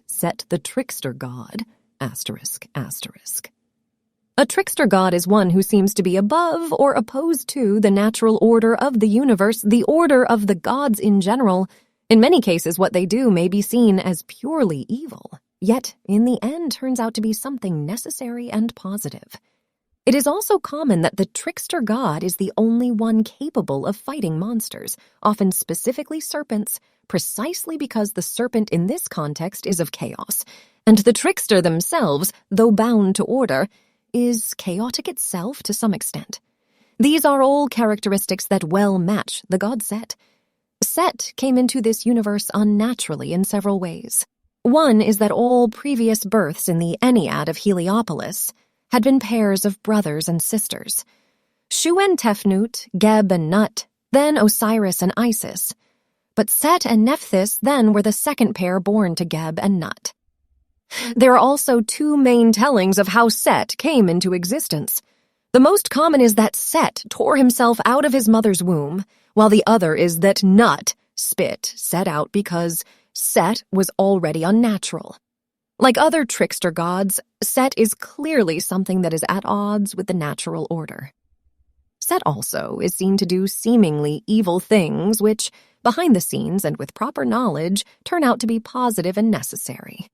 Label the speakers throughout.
Speaker 1: Set the trickster god, *****. A trickster god is one who seems to be above or opposed to the natural order of the universe, the order of the gods in general. In many cases, what they do may be seen as purely evil, yet in the end turns out to be something necessary and positive. It is also common that the trickster god is the only one capable of fighting monsters, often specifically serpents, precisely because the serpent in this context is of chaos, and the trickster themselves, though bound to order, is chaotic itself to some extent. These are all characteristics that well match the god Set. Set came into this universe unnaturally in several ways. One is that all previous births in the Ennead of Heliopolis had been pairs of brothers and sisters. Shu and Tefnut, Geb and Nut, then Osiris and Isis. But Set and Nephthys then were the second pair born to Geb and Nut. There are also two main tellings of how Set came into existence. The most common is that Set tore himself out of his mother's womb, while the other is that Nut spit Set out because Set was already unnatural. Like other trickster gods, Set is clearly something that is at odds with the natural order. Set also is seen to do seemingly evil things which, behind the scenes and with proper knowledge, turn out to be positive and necessary.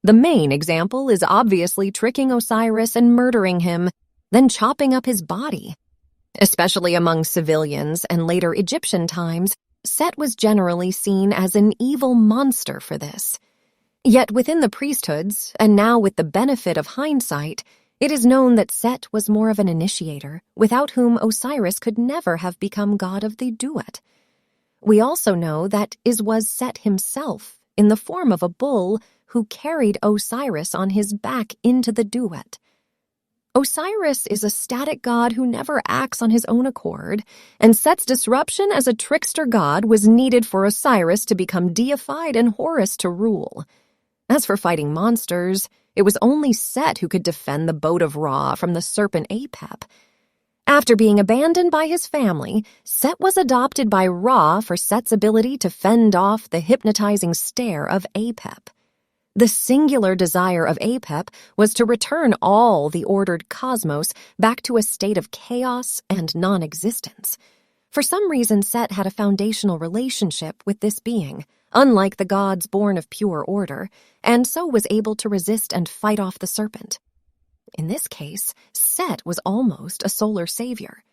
Speaker 1: The main example is obviously tricking Osiris and murdering him, then chopping up his body. Especially among civilians and later Egyptian times, Set was generally seen as an evil monster for this. Yet within the priesthoods, and now with the benefit of hindsight, it is known that Set was more of an initiator, without whom Osiris could never have become god of the duet. We also know that it was Set himself, in the form of a bull, who carried Osiris on his back into the duet. Osiris is a static god who never acts on his own accord, and Set's disruption as a trickster god was needed for Osiris to become deified and Horus to rule. As for fighting monsters, it was only Set who could defend the boat of Ra from the serpent Apep. After being abandoned by his family, Set was adopted by Ra for Set's ability to fend off the hypnotizing stare of Apep. The singular desire of Apep was to return all the ordered cosmos back to a state of chaos and non-existence. For some reason, Set had a foundational relationship with this being, unlike the gods born of pure order, and so was able to resist and fight off the serpent. In this case, Set was almost a solar savior.